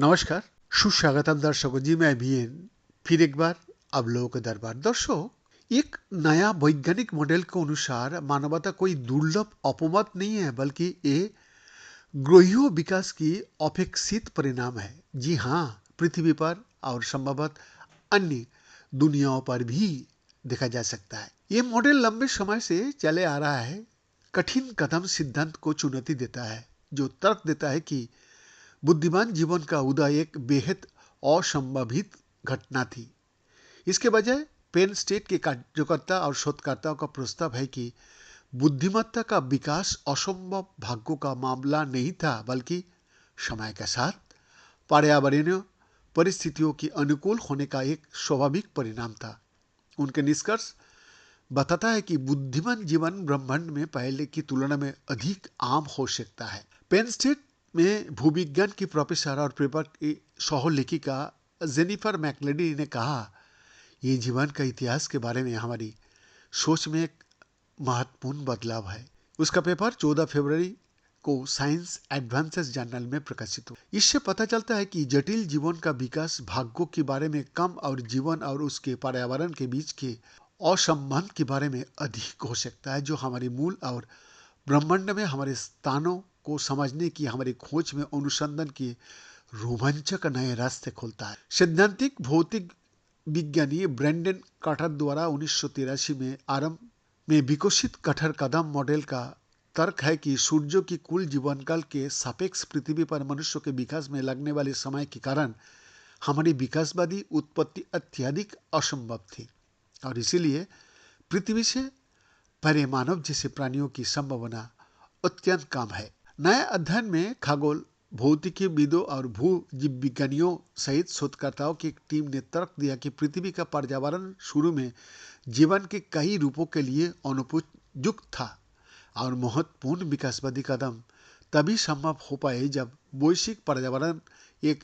नमस्कार, सुस्वागतम दर्शकों जी। मैं बीएन फिर एक बार आप लोगों के दरबार। दर्शकों, एक नया वैज्ञानिक मॉडल के अनुसार मानवता कोई दुर्लभ अपमत नहीं है, बल्कि ये ग्रहीय विकास की अपेक्षित परिणाम है। जी हाँ, पृथ्वी पर और संभवतः अन्य दुनियाओं पर भी देखा जा सकता है। ये मॉडल लंबे समय से चले आ रहा है। कठिन कदम सिद्धांत को चुनौती देता है, जो तर्क देता है कि बुद्धिमान जीवन का उदय एक बेहद असंभावित घटना थी। इसके बजाय पेन स्टेट के कार्यकर्ता और शोधकर्ताओं का प्रस्ताव है कि बुद्धिमत्ता का विकास असंभव भाग्यों का मामला नहीं था, बल्कि समय के साथ पर्यावरणीय परिस्थितियों के अनुकूल होने का एक स्वाभाविक परिणाम था। उनके निष्कर्ष बताता है कि बुद्धिमान जीवन ब्रह्मांड में पहले की तुलना में अधिक आम हो सकता है। पेन स्टेट में भूविज्ञान की प्रोफेसर और पेपर की सह लेखिका जेनिफर मैकलेडी ने कहा, ये जीवन का इतिहास के बारे में हमारी सोच में एक महत्वपूर्ण बदलाव है। उसका पेपर 14 फरवरी को साइंस एडवांसेस जर्नल में प्रकाशित हुआ। इससे पता चलता है कि जटिल जीवन का विकास भाग्यों के बारे में कम और जीवन और उसके पर्यावरण के बीच के असंबंध के बारे में अधिक हो सकता है, जो हमारे मूल और ब्रह्मांड में हमारे स्थानों को समझने की हमारी खोज में अनुसंधान के रोमांचक नए रास्ते खोलता है। सैद्धांतिक भौतिक विज्ञानी ब्रेंडन कार्टर द्वारा 1983 में आरंभ में विकसित कठोर कदम मॉडल का तर्क है कि सूर्य की कुल जीवनकाल के सापेक्ष पृथ्वी पर मनुष्य के विकास में लगने वाले समय के कारण हमारी विकासवादी उत्पत्ति अत्यधिक असंभव थी, और इसीलिए पृथ्वी से परे मानव जैसे प्राणियों की संभावना अत्यंत कम है। नए अध्ययन में खगोल भौतिकीविदों और भू जीव विज्ञानियों सहित शोधकर्ताओं की एक टीम ने तर्क दिया कि पृथ्वी का पर्यावरण शुरू में जीवन के कई रूपों के लिए अनुपयुक्त था, और महत्वपूर्ण विकासवादी कदम तभी संभव हो पाए जब वैश्विक पर्यावरण एक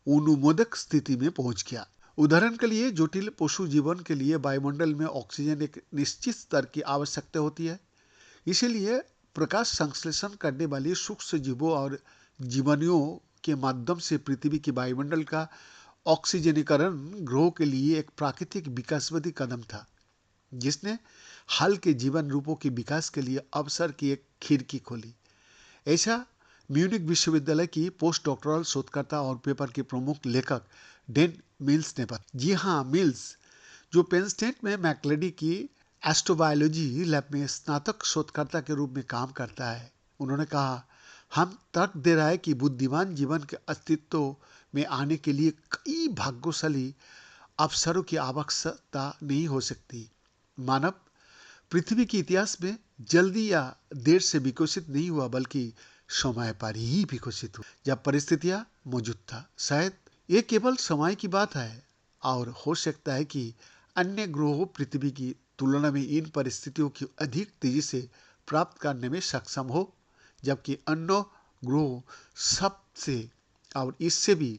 अनुमोदक स्थिति में पहुंच गया। उदाहरण के लिए, जटिल पशु जीवन के लिए वायुमंडल में ऑक्सीजन एक निश्चित स्तर की आवश्यकता होती है। इसीलिए प्रकाश संश्लेषण करने वाले सूक्ष्म जीवों और जीवाणुओं के माध्यम से पृथ्वी के वायुमंडल का ऑक्सीजनीकरण ग्रह के लिए एक प्राकृतिक विकासवादी कदम था, जिसने हाल के जीवन रूपों के विकास के लिए अवसर की एक खिड़की खोली। ऐसा म्यूनिक विश्वविद्यालय की पोस्ट डॉक्टरल शोधकर्ता और पेपर के प्रमुख लेखक डेन मिल्स ने बताया। जी हाँ, मिल्स, जो पेन स्टेट में मैकलेडी की एस्ट्रोबायोलॉजी लैब में स्नातक शोधकर्ता के रूप में काम करता है, उन्होंने कहा, हम तर्क दे रहा है कि बुद्धिमान जीवन के अस्तित्व में आने के लिए कई भाग्यशाली अवसरों की आवश्यकता नहीं हो सकती। मानव पृथ्वी के इतिहास में जल्दी या देर से विकसित नहीं हुआ, बल्कि समय पर ही विकसित हुआ, जब परिस्थितियां मौजूद था। शायद ये केवल समय की बात है, और हो सकता है कि अन्य ग्रहों पृथ्वी की तुलना में इन परिस्थितियों की अधिक तेजी से प्राप्त करने में सक्षम हो, जबकि अन्य ग्रह सबसे और इससे भी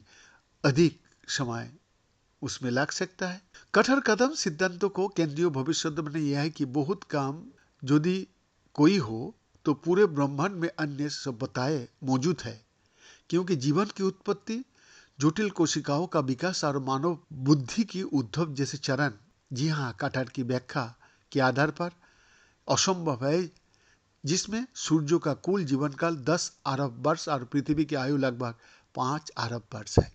अधिक समय उसमें लग सकता है। कठोर कदम सिद्धांतों को केंद्रीय भविष्यवाणी में यह है कि बहुत काम यदि कोई हो तो पूरे ब्रह्मांड में अन्य सभ्यताएं मौजूद है, क्योंकि जीवन की उत्पत्ति, जटिल कोशिकाओं का विकास और मानव बुद्धि की उद्भव जैसे चरण, जी हाँ, कार्टर की व्याख्या के आधार पर असंभव है, जिसमें सूर्य का कुल जीवन काल 10 अरब वर्ष और पृथ्वी की आयु लगभग 5 अरब वर्ष है।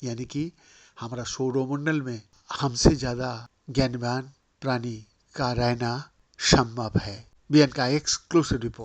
यानी कि हमारा सौरमंडल में हमसे ज्यादा ज्ञानवान प्राणी का रहना संभव है। बीएन का एक्सक्लूसिव रिपोर्ट।